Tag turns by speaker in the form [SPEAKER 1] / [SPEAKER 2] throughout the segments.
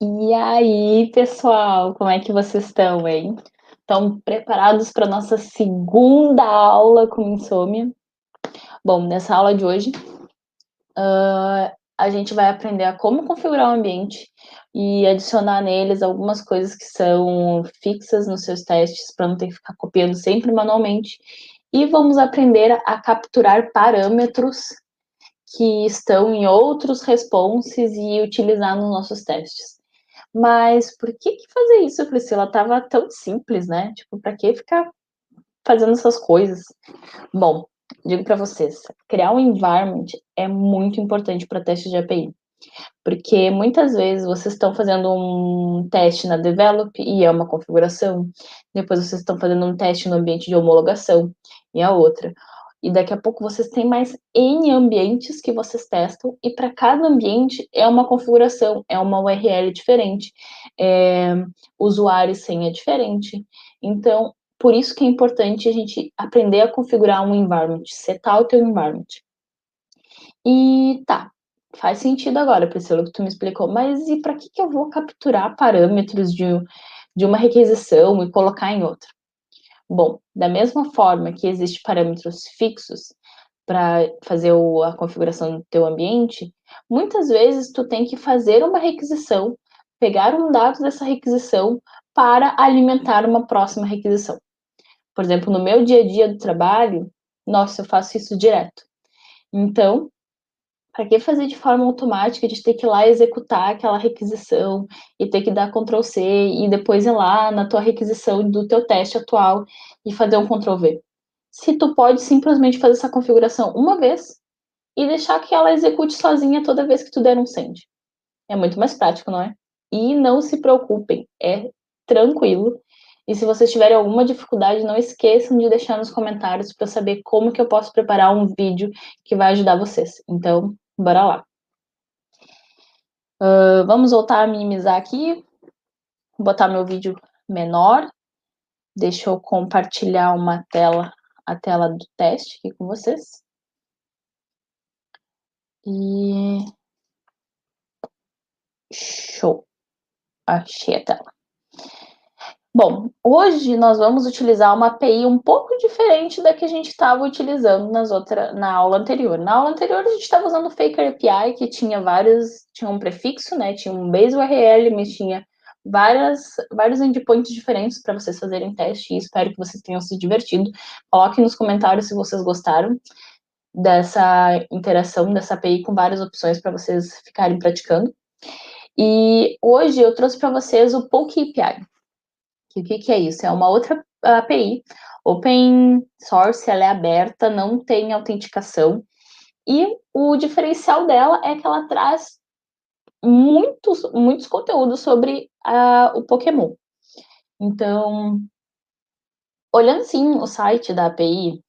[SPEAKER 1] E aí, pessoal, como é que vocês estão, hein? Estão preparados para nossa segunda aula com insônia? Bom, nessa aula de hoje, a gente vai aprender a como configurar o ambiente e adicionar neles algumas coisas que são fixas nos seus testes para não ter que ficar copiando sempre manualmente. E vamos aprender a capturar parâmetros que estão em outros responses e utilizar nos nossos testes. Mas por que fazer isso, Priscila? Tava tão simples, né? Tipo, para que ficar fazendo essas coisas? Bom, digo para vocês, criar um environment é muito importante para teste de API, porque muitas vezes vocês estão fazendo um teste na develop e é uma configuração, depois vocês estão fazendo um teste no ambiente de homologação e a outra. E daqui a pouco vocês têm mais N ambientes que vocês testam, e para cada ambiente é uma configuração, é uma URL diferente, é usuário e senha diferente. Então, por isso que é importante a gente aprender a configurar um environment, setar o teu environment. E tá, faz sentido agora, Priscila, que tu me explicou, mas e para que eu vou capturar parâmetros de uma requisição e colocar em outra? Bom, da mesma forma que existem parâmetros fixos para fazer a configuração do teu ambiente, muitas vezes tu tem que fazer uma requisição, pegar um dado dessa requisição para alimentar uma próxima requisição. Por exemplo, no meu dia a dia do trabalho, nossa, eu faço isso direto. Então, para que fazer de forma automática, de ter que ir lá executar aquela requisição e ter que dar Ctrl C e depois ir lá na tua requisição do teu teste atual e fazer um Ctrl V? Se tu pode simplesmente fazer essa configuração uma vez e deixar que ela execute sozinha toda vez que tu der um send. É muito mais prático, não é? E não se preocupem, é tranquilo. E se vocês tiverem alguma dificuldade, não esqueçam de deixar nos comentários para eu saber como que eu posso preparar um vídeo que vai ajudar vocês. Então, bora lá. Vamos voltar a minimizar aqui, botar meu vídeo menor. Deixa eu compartilhar a tela do teste aqui com vocês. E show. Achei a tela. Bom, hoje nós vamos utilizar uma API um pouco diferente da que a gente estava utilizando na aula anterior. Na aula anterior a gente estava usando o Faker API, que tinha um prefixo, né? Tinha um base URL, mas tinha vários endpoints diferentes para vocês fazerem teste, e espero que vocês tenham se divertido. Coloquem nos comentários se vocês gostaram dessa interação, dessa API com várias opções para vocês ficarem praticando. E hoje eu trouxe para vocês o Poke API. O que é isso? É uma outra API, open source, ela é aberta, não tem autenticação, e o diferencial dela é que ela traz muitos conteúdos sobre o Pokémon. Então, olhando sim o site da API,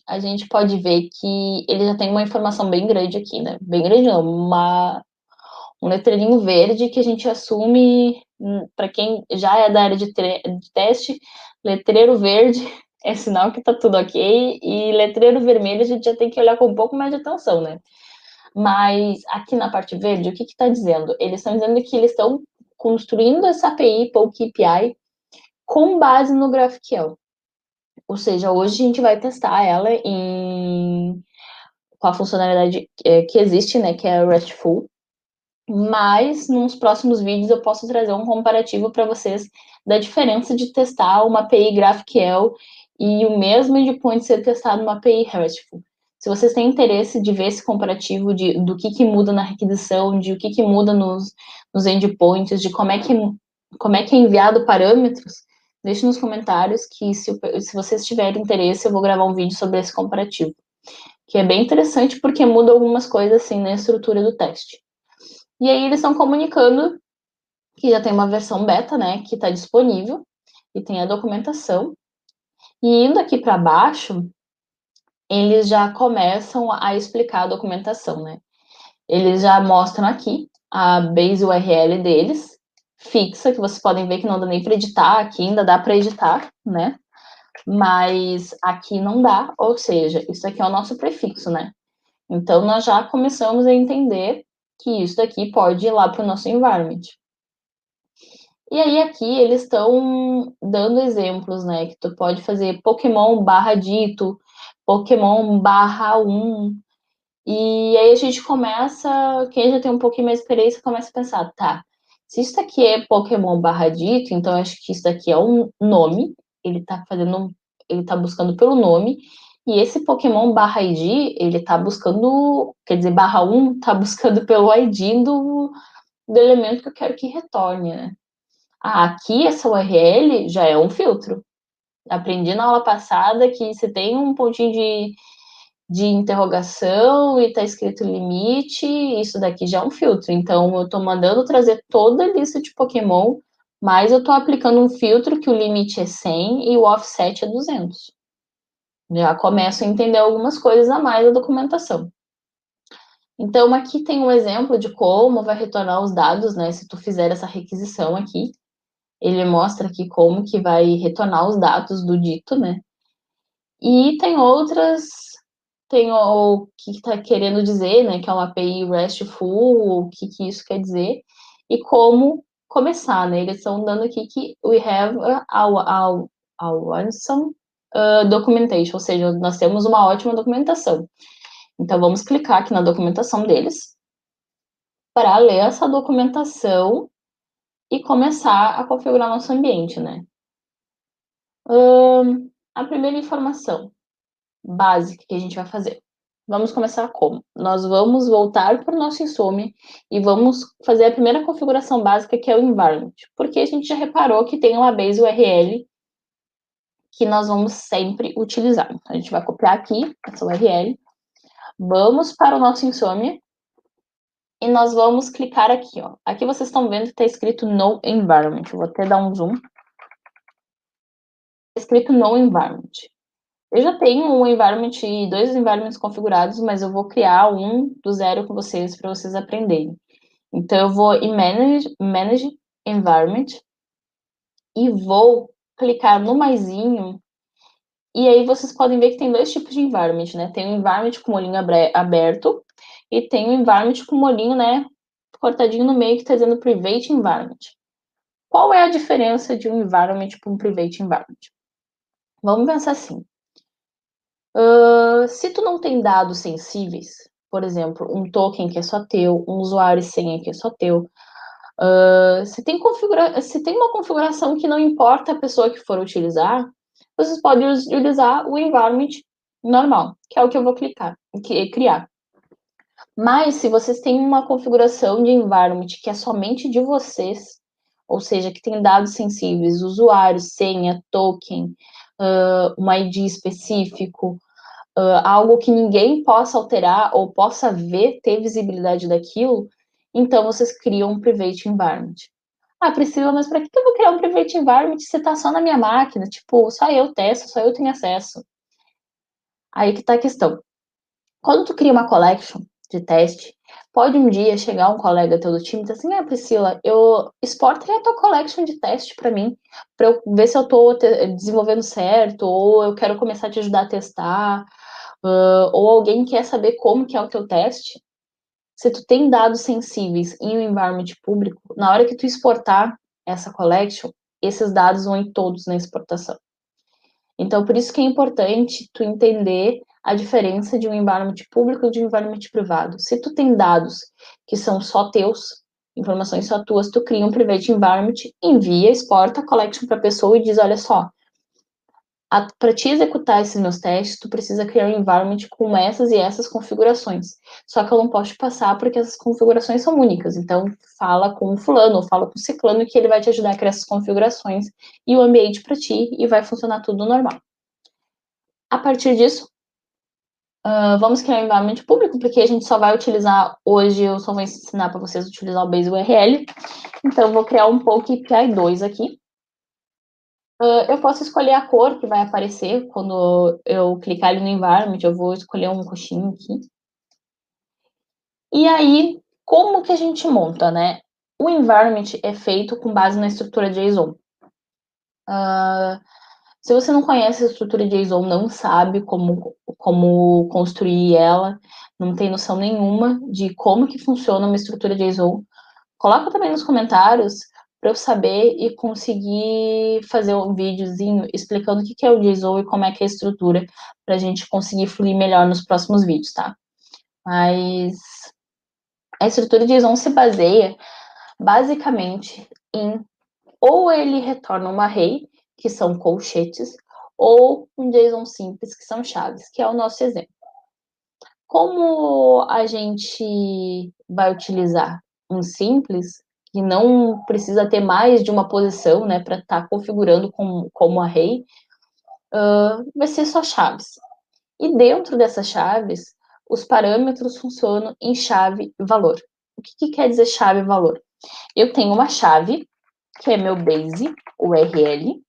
[SPEAKER 1] a gente pode ver que ele já tem uma informação bem grande aqui, né? Bem grande não, um letreirinho verde que a gente assume, para quem já é da área de teste, letreiro verde é sinal que tá tudo ok, e letreiro vermelho a gente já tem que olhar com um pouco mais de atenção, né? Mas aqui na parte verde, o que está dizendo? Eles estão dizendo que eles estão construindo essa API, Poke API, com base no GraphQL. Ou seja, hoje a gente vai testar ela com a funcionalidade que existe, né, que é RESTful, mas nos próximos vídeos eu posso trazer um comparativo para vocês da diferença de testar uma API GraphQL e o mesmo endpoint ser testado numa API RESTful. Se vocês têm interesse de ver esse comparativo do que muda na requisição, de o que muda nos endpoints, de como é que é enviado parâmetros, deixe nos comentários que se vocês tiverem interesse eu vou gravar um vídeo sobre esse comparativo, que é bem interessante porque muda algumas coisas assim na estrutura do teste. E aí eles estão comunicando que já tem uma versão beta, né, que está disponível, e tem a documentação. E indo aqui para baixo, eles já começam a explicar a documentação, né? Eles já mostram aqui a base URL deles, fixa, que vocês podem ver que não dá nem para editar, aqui ainda dá para editar, né? Mas aqui não dá, ou seja, isso aqui é o nosso prefixo, né? Então, nós já começamos a entender que isso daqui pode ir lá para o nosso environment. E aí aqui eles estão dando exemplos, né? Que tu pode fazer Pokémon barra dito, Pokémon barra um. E aí a gente começa, quem já tem um pouquinho mais de experiência, começa a pensar, tá, se isso aqui é Pokémon barra dito, então eu acho que isso aqui é um nome, ele tá fazendo, ele tá buscando pelo nome, e esse Pokémon barra ID, ele tá buscando, quer dizer, barra um tá buscando pelo ID do elemento que eu quero que retorne, né? Ah, aqui essa URL já é um filtro. Aprendi na aula passada que você tem um pontinho de interrogação e está escrito limite, isso daqui já é um filtro. Então, eu estou mandando trazer toda a lista de Pokémon, mas eu estou aplicando um filtro que o limite é 100 e o offset é 200. Já começo a entender algumas coisas a mais da documentação. Então, aqui tem um exemplo de como vai retornar os dados, né? Se tu fizer essa requisição aqui, ele mostra aqui como que vai retornar os dados do dito, né? E tem outras, tem o que está querendo dizer, né, que é uma API RESTful, o que, que isso quer dizer, e como começar, né? Eles estão dando aqui que we have our awesome documentation, ou seja, nós temos uma ótima documentação. Então, vamos clicar aqui na documentação deles para ler essa documentação e começar a configurar nosso ambiente, né? A primeira informação básica que a gente vai fazer. Vamos começar como? Nós vamos voltar para o nosso Insome e vamos fazer a primeira configuração básica, que é o environment, porque a gente já reparou que tem uma base URL que nós vamos sempre utilizar. Então, a gente vai copiar aqui essa URL, vamos para o nosso Insome e nós vamos clicar aqui, ó. Aqui vocês estão vendo que está escrito No Environment. Eu vou até dar um zoom. Está escrito No Environment. Eu já tenho um environment, dois environments configurados, mas eu vou criar um do zero com vocês para vocês aprenderem. Então, eu vou em Manage Environment e vou clicar no maisinho. E aí vocês podem ver que tem dois tipos de environment, né? Tem o environment com olhinho aberto e tem o environment com olhinho, né, cortadinho no meio que está dizendo Private Environment. Qual é a diferença de um environment para um Private Environment? Vamos pensar assim. Se tu não tem dados sensíveis, por exemplo, um token que é só teu, um usuário e senha que é só teu, se tem uma configuração que não importa a pessoa que for utilizar, vocês podem utilizar o environment normal, que é o que eu vou criar. Mas se vocês têm uma configuração de environment que é somente de vocês, ou seja, que tem dados sensíveis, usuário, senha, token, um ID específico, algo que ninguém possa alterar ou possa ver, ter visibilidade daquilo, então vocês criam um private environment. Ah, Priscila, mas para que eu vou criar um private environment se está só na minha máquina? Tipo, só eu testo, só eu tenho acesso. Aí que está a questão. Quando tu cria uma collection de teste, pode um dia chegar um colega teu do time e dizer assim, Priscila, eu exporta aí a tua collection de teste para mim, para eu ver se eu estou desenvolvendo certo, ou eu quero começar a te ajudar a testar, ou alguém quer saber como que é o teu teste. Se tu tem dados sensíveis em um environment público, na hora que tu exportar essa collection, esses dados vão ir todos na exportação. Então, por isso que é importante tu entender a diferença de um environment público e de um environment privado. Se tu tem dados que são só teus, informações só tuas, tu cria um private environment, envia, exporta a collection para a pessoa e diz, olha só, para te executar esses meus testes, tu precisa criar um environment com essas e essas configurações. Só que eu não posso te passar porque essas configurações são únicas. Então, fala com o fulano ou fala com o ciclano que ele vai te ajudar a criar essas configurações e o ambiente para ti e vai funcionar tudo normal. A partir disso, vamos criar um environment público, porque a gente só vai utilizar, hoje eu só vou ensinar para vocês utilizar o base URL. Então, eu vou criar um POC API 2 aqui. Eu posso escolher a cor que vai aparecer quando eu clicar ali no environment, eu vou escolher um roxinho aqui. E aí, como que a gente monta, né? O environment é feito com base na estrutura JSON. Se você não conhece a estrutura JSON, não sabe como construir ela, não tem noção nenhuma de como que funciona uma estrutura JSON, coloca também nos comentários, para eu saber e conseguir fazer um videozinho explicando o que é o JSON e como é que é a estrutura, para a gente conseguir fluir melhor nos próximos vídeos, tá? Mas a estrutura de JSON se baseia basicamente em ou ele retorna uma array, que são colchetes, ou um JSON simples, que são chaves, que é o nosso exemplo. Como a gente vai utilizar um simples, que não precisa ter mais de uma posição, né, para estar configurando como array, vai ser só chaves. E dentro dessas chaves, os parâmetros funcionam em chave valor. O que quer dizer chave valor? Eu tenho uma chave, que é meu base URL,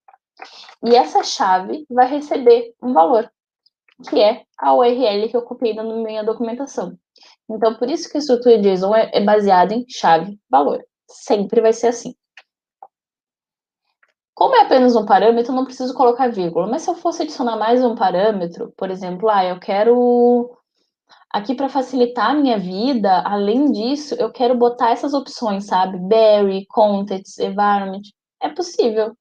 [SPEAKER 1] e essa chave vai receber um valor, que é a URL que eu copiei na minha documentação. Então, por isso que a estrutura de JSON é baseada em chave-valor. Sempre vai ser assim. Como é apenas um parâmetro, eu não preciso colocar vírgula. Mas se eu fosse adicionar mais um parâmetro, por exemplo, eu quero aqui para facilitar a minha vida, além disso, eu quero botar essas opções, sabe? Berry, Context, Environment. É possível.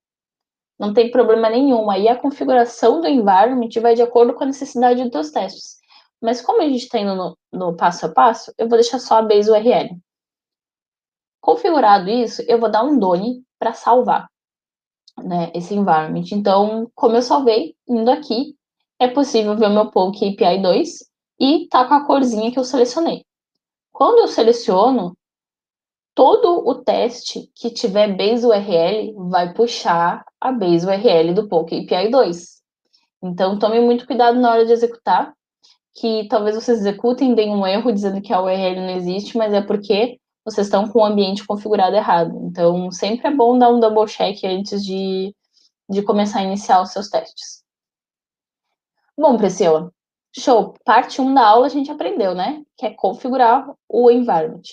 [SPEAKER 1] Não tem problema nenhum. Aí a configuração do environment vai de acordo com a necessidade dos teus testes. Mas como a gente está indo no passo a passo, eu vou deixar só a base URL. Configurado isso, eu vou dar um done para salvar, né, esse environment. Então, como eu salvei, indo aqui, é possível ver o meu poke API 2 e tá com a corzinha que eu selecionei. Quando eu seleciono, todo o teste que tiver base URL vai puxar a base URL do poke API 2. Então, tome muito cuidado na hora de executar, que talvez vocês executem, deem um erro dizendo que a URL não existe, mas é porque vocês estão com o ambiente configurado errado. Então, sempre é bom dar um double check antes de começar a iniciar os seus testes. Bom, Priscila, show. Parte 1 da aula a gente aprendeu, né? Que é configurar o environment.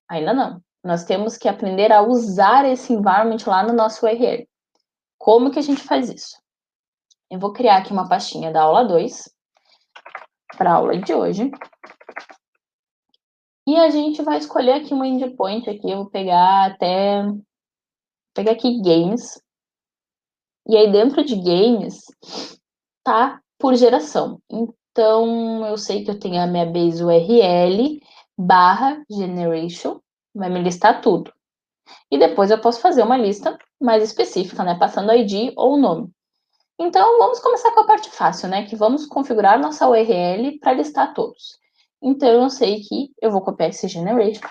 [SPEAKER 1] Ainda não. Nós temos que aprender a usar esse environment lá no nosso URL. Como que a gente faz isso? Eu vou criar aqui uma pastinha da aula 2 para a aula de hoje. E a gente vai escolher aqui um endpoint aqui, eu vou pegar aqui games. E aí dentro de games tá por geração. Então eu sei que eu tenho a minha base URL barra generation, vai me listar tudo. E depois eu posso fazer uma lista mais específica, né, passando ID ou o nome. Então vamos começar com a parte fácil, né, que vamos configurar nossa URL para listar todos. Então eu sei que eu vou copiar esse generation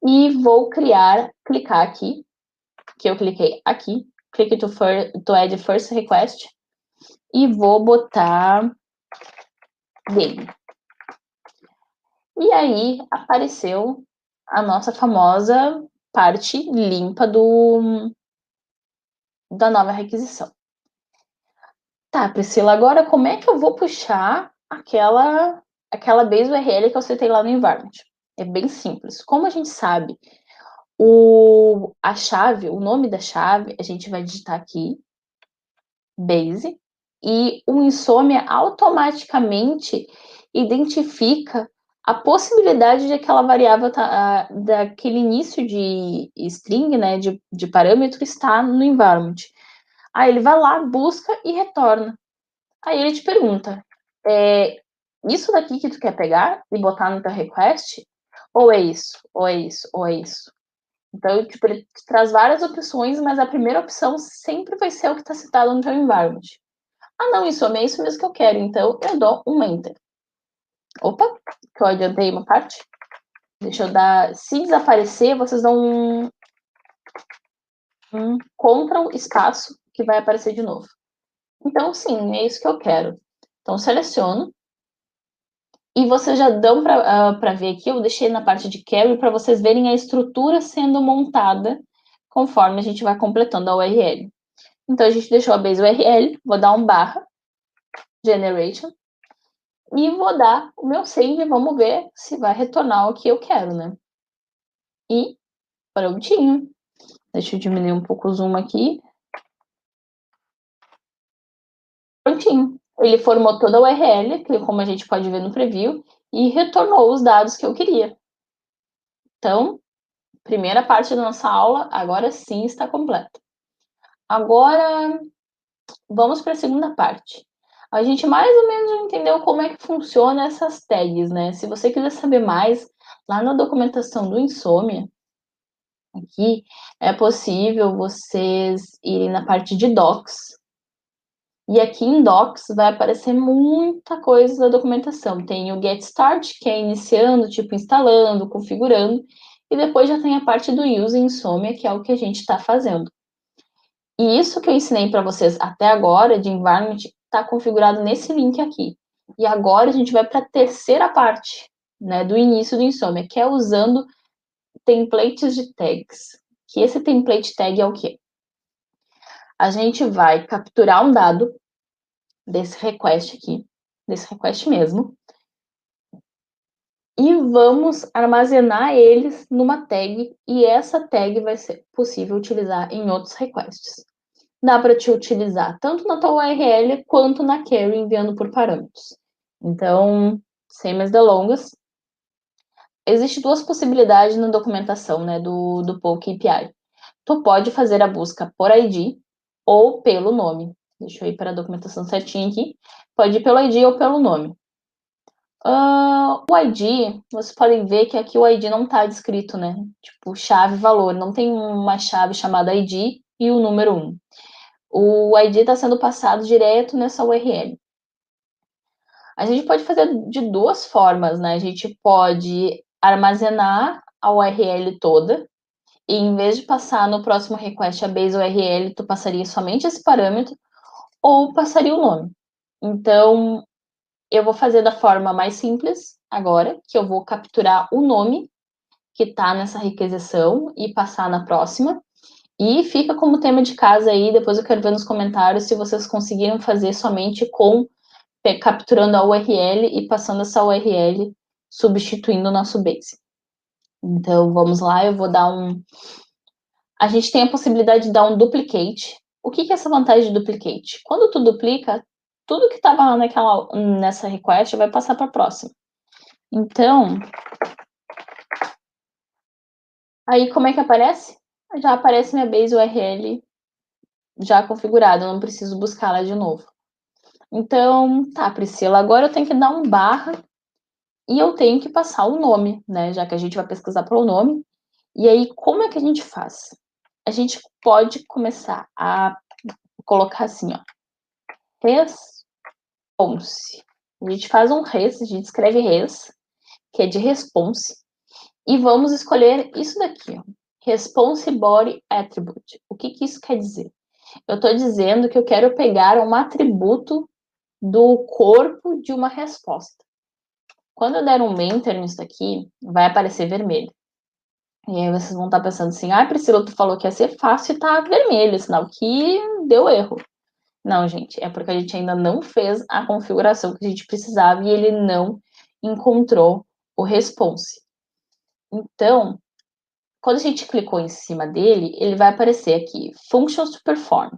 [SPEAKER 1] e vou clicar aqui, que eu cliquei aqui, clique to add first request, e vou botar game. E aí apareceu a nossa famosa parte limpa da nova requisição. Tá, Priscila, agora como é que eu vou puxar aquela base URL que eu citei lá no environment? É bem simples. Como a gente sabe, a chave, o nome da chave, a gente vai digitar aqui, base, e o insomnia automaticamente identifica a possibilidade de aquela variável daquele início de string, né, de parâmetro, estar no environment. Aí ele vai lá, busca e retorna. Aí ele te pergunta, isso daqui que tu quer pegar e botar no teu request? Ou é isso, ou é isso, ou é isso? Então, tipo, ele te traz várias opções, mas a primeira opção sempre vai ser o que está citado no teu environment. Ah, não, isso é isso mesmo que eu quero. Então, eu dou um Enter. Opa, que eu adiantei uma parte. Deixa eu dar... Se desaparecer, vocês dão um Ctrl espaço, que vai aparecer de novo. Então, sim, é isso que eu quero. Então, seleciono. E vocês já dão para ver aqui, eu deixei na parte de carry para vocês verem a estrutura sendo montada conforme a gente vai completando a URL. Então, a gente deixou a base URL, vou dar um barra, generation, e vou dar o meu save, vamos ver se vai retornar o que eu quero, né? E prontinho. Deixa eu diminuir um pouco o zoom aqui. Prontinho. Ele formou toda a URL, que como a gente pode ver no preview, e retornou os dados que eu queria. Então, primeira parte da nossa aula, agora sim está completa. Agora, vamos para a segunda parte. A gente mais ou menos entendeu como é que funciona essas tags, né? Se você quiser saber mais, lá na documentação do Insomnia, aqui, é possível vocês irem na parte de Docs. E aqui em Docs vai aparecer muita coisa da documentação. Tem o Get Start, que é iniciando, tipo instalando, configurando, e depois já tem a parte do Use Insomnia, que é o que a gente está fazendo. E isso que eu ensinei para vocês até agora de environment está configurado nesse link aqui. E agora a gente vai para a terceira parte, né, do início do Insomnia, que é usando templates de tags. Que esse template tag é o quê? A gente vai capturar um dado desse request aqui, desse request mesmo, e vamos armazenar eles numa tag, e essa tag vai ser possível utilizar em outros requests. Dá para te utilizar tanto na tua URL quanto na query enviando por parâmetros. Então, sem mais delongas, existem duas possibilidades na documentação, né, do Poke API. Tu pode fazer a busca por ID ou pelo nome. Deixa eu ir para a documentação certinha aqui. Pode ir pelo ID ou pelo nome. O ID, vocês podem ver que aqui o ID não está descrito, né? Tipo, chave, valor. Não tem uma chave chamada ID e o número 1. O ID está sendo passado direto nessa URL. A gente pode fazer de duas formas, né? A gente pode armazenar a URL toda, e em vez de passar no próximo request a base URL, tu passaria somente esse parâmetro, ou passaria o nome. Então, eu vou fazer da forma mais simples agora, que eu vou capturar o nome que está nessa requisição e passar na próxima. E fica como tema de casa aí, depois eu quero ver nos comentários se vocês conseguiram fazer somente com capturando a URL e passando essa URL substituindo o nosso base. Então, vamos lá, eu vou dar um... A gente tem a possibilidade de dar um duplicate. O que é essa vantagem de duplicate? Quando tu duplica, tudo que estava nessa request vai passar para a próxima. Então, aí como é que aparece? Já aparece minha base URL já configurada, eu não preciso buscá-la de novo. Então, tá, Priscila, agora eu tenho que dar um barra e eu tenho que passar o nome, né? Já que a gente vai pesquisar pelo nome. E aí, como é que a gente faz? A gente pode começar a colocar assim, ó, response. A gente faz um res, a gente escreve res, que é de response, e vamos escolher isso daqui, ó, response body attribute. O que isso quer dizer? Eu estou dizendo que eu quero pegar um atributo do corpo de uma resposta. Quando eu der um enter nisso daqui, vai aparecer vermelho. E aí vocês vão estar pensando assim, Priscila, tu falou que ia ser fácil e tá vermelho, sinal que deu erro. Não, gente, é porque a gente ainda não fez a configuração que a gente precisava e ele não encontrou o response. Então, quando a gente clicou em cima dele, ele vai aparecer aqui, functions to perform,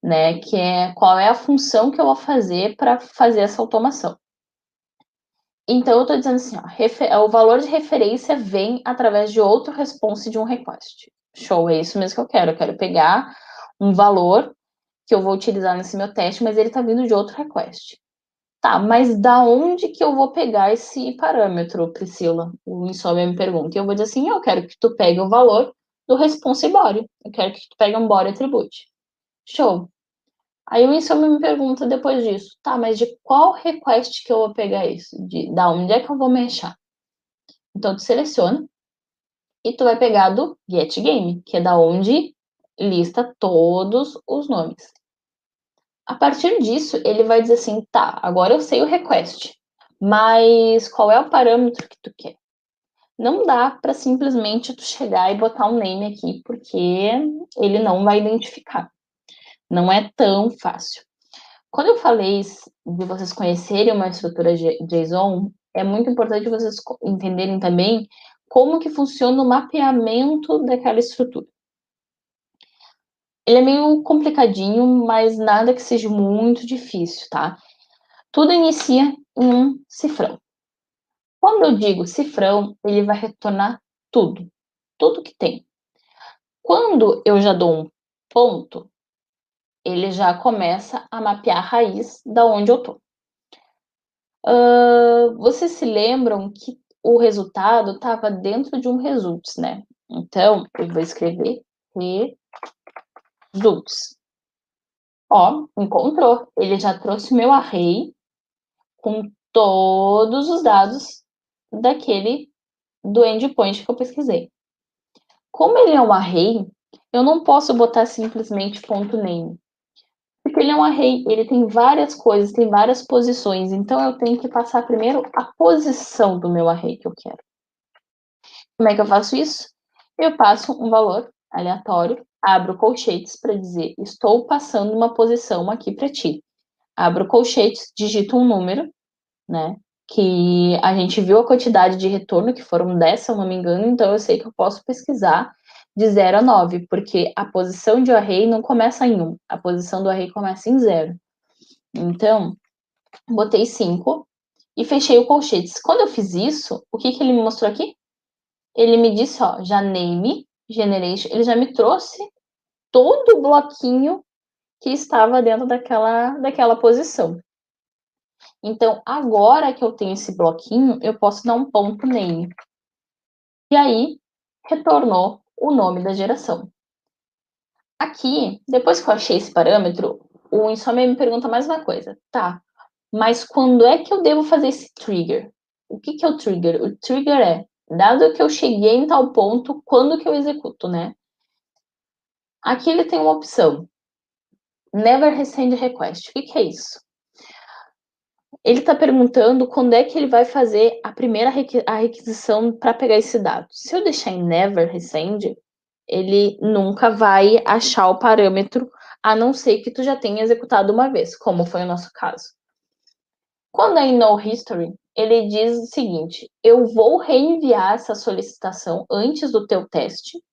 [SPEAKER 1] né, que é qual é a função que eu vou fazer para fazer essa automação. Então, eu estou dizendo assim, ó, o valor de referência vem através de outro response de um request. Show, é isso mesmo que eu quero. Eu quero pegar um valor que eu vou utilizar nesse meu teste, mas ele está vindo de outro request. Tá, mas da onde que eu vou pegar esse parâmetro, Priscila? O Insomnia me pergunta. E eu vou dizer assim, eu quero que tu pegue o valor do response body. Eu quero que tu pegue um body attribute. Show. Aí o Insomnia me pergunta depois disso, tá, mas de qual request que eu vou pegar isso? Da onde é que eu vou mexer? Então, tu seleciona e tu vai pegar do getGame, que é da onde lista todos os nomes. A partir disso, ele vai dizer assim, tá, agora eu sei o request, mas qual é o parâmetro que tu quer? Não dá para simplesmente tu chegar e botar um name aqui, porque ele não vai identificar. Não é tão fácil. Quando eu falei de vocês conhecerem uma estrutura JSON, é muito importante vocês entenderem também como que funciona o mapeamento daquela estrutura. Ele é meio complicadinho, mas nada que seja muito difícil, tá? Tudo inicia em um cifrão. Quando eu digo cifrão, ele vai retornar tudo. tudo que tem. Quando eu já dou um ponto, ele já começa a mapear a raiz da onde eu tô. Vocês se lembram que o resultado estava dentro de um results, né? Então, eu vou escrever results. Ó, encontrou. Ele já trouxe meu array com todos os dados do endpoint que eu pesquisei. Como ele é um array, eu não posso botar simplesmente .name, porque ele é um array, ele tem várias coisas, tem várias posições, então eu tenho que passar primeiro a posição do meu array que eu quero. Como é que eu faço isso? Eu passo um valor aleatório, abro colchetes para dizer estou passando uma posição aqui para ti. Abro colchetes, digito um número, né? Que a gente viu a quantidade de retorno, que foram 10, se eu não me engano, então eu sei que eu posso pesquisar de 0 a 9, porque a posição de array não começa em 1, a posição do array começa em 0. Então, botei 5 e fechei o colchetes. Quando eu fiz isso, o que ele me mostrou aqui? Ele me disse, ó, já name, generation, ele já me trouxe todo o bloquinho que estava dentro daquela posição. Então, agora que eu tenho esse bloquinho, eu posso dar um ponto name. E aí, retornou o nome da geração. Aqui, depois que eu achei esse parâmetro, o Insomnia me pergunta mais uma coisa. Tá, mas quando é que eu devo fazer esse trigger? O que é o trigger? O trigger é, dado que eu cheguei em tal ponto, quando que eu executo, né? Aqui ele tem uma opção. Never resend request. O que é isso? Ele está perguntando quando é que ele vai fazer a primeira requisição para pegar esse dado. Se eu deixar em never resend, ele nunca vai achar o parâmetro, a não ser que tu já tenha executado uma vez, como foi o nosso caso. Quando é em no history, ele diz o seguinte: eu vou reenviar essa solicitação antes do teu teste,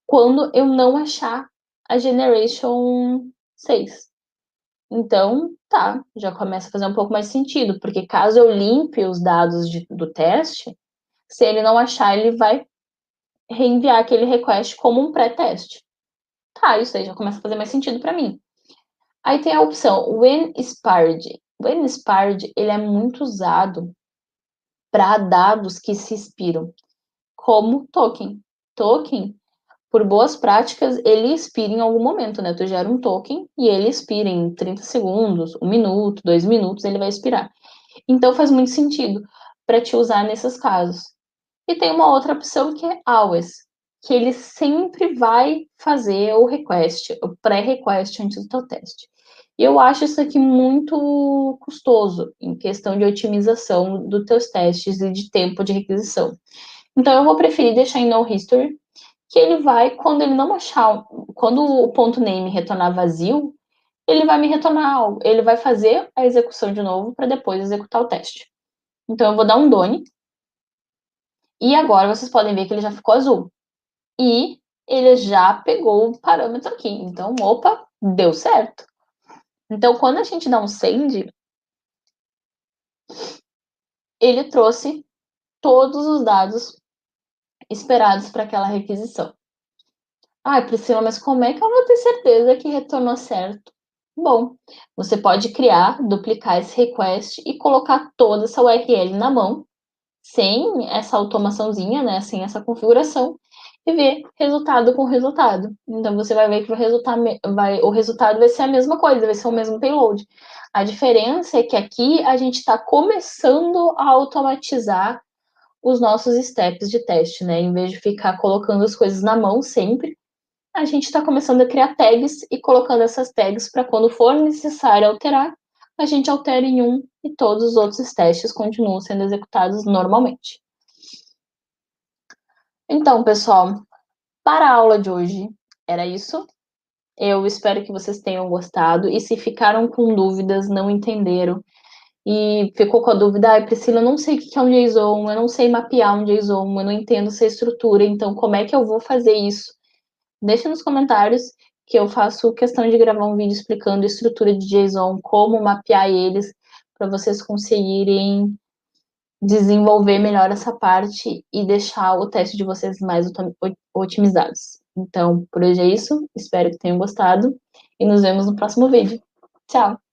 [SPEAKER 1] quando eu não achar a generation 6. Então, tá, já começa a fazer um pouco mais sentido, porque caso eu limpe os dados do teste, se ele não achar, ele vai reenviar aquele request como um pré-teste. Tá, isso aí já começa a fazer mais sentido para mim. Aí tem a opção when expired. When expired, ele é muito usado para dados que se expiram, como token. Token, por boas práticas, ele expira em algum momento, né? Tu gera um token e ele expira em 30 segundos, 1 minuto, 2 minutos, ele vai expirar. Então faz muito sentido para te usar nesses casos. E tem uma outra opção que é always, que ele sempre vai fazer o request, o pré-request antes do teu teste. E eu acho isso aqui muito custoso em questão de otimização dos teus testes e de tempo de requisição. Então eu vou preferir deixar em no history, que ele vai, quando ele não achar, quando o ponto name retornar vazio, ele vai me retornar algo. Ele vai fazer a execução de novo para depois executar o teste. Então eu vou dar um done. E agora vocês podem ver que ele já ficou azul. E ele já pegou o parâmetro aqui. Então, opa, deu certo. Então, quando a gente dá um send, ele trouxe todos os dados esperados para aquela requisição. Ai, Priscila, mas como é que eu vou ter certeza que retornou certo? Bom, você pode criar, duplicar esse request e colocar toda essa URL na mão, sem essa automaçãozinha, né, sem essa configuração, e ver resultado com resultado. Então você vai ver que o resultado vai ser a mesma coisa, vai ser o mesmo payload. A diferença é que aqui a gente está começando a automatizar os nossos steps de teste, né? Em vez de ficar colocando as coisas na mão sempre, a gente está começando a criar tags e colocando essas tags para quando for necessário alterar, a gente altera em um e todos os outros testes continuam sendo executados normalmente. Então, pessoal, para a aula de hoje era isso. Eu espero que vocês tenham gostado e se ficaram com dúvidas, não entenderam e ficou com a dúvida, ai, Priscila, eu não sei o que é um JSON, eu não sei mapear um JSON, eu não entendo essa estrutura, então como é que eu vou fazer isso? Deixa nos comentários que eu faço questão de gravar um vídeo explicando a estrutura de JSON, como mapear eles, para vocês conseguirem desenvolver melhor essa parte e deixar o teste de vocês mais otimizados. Então, por hoje é isso. Espero que tenham gostado e nos vemos no próximo vídeo. Tchau!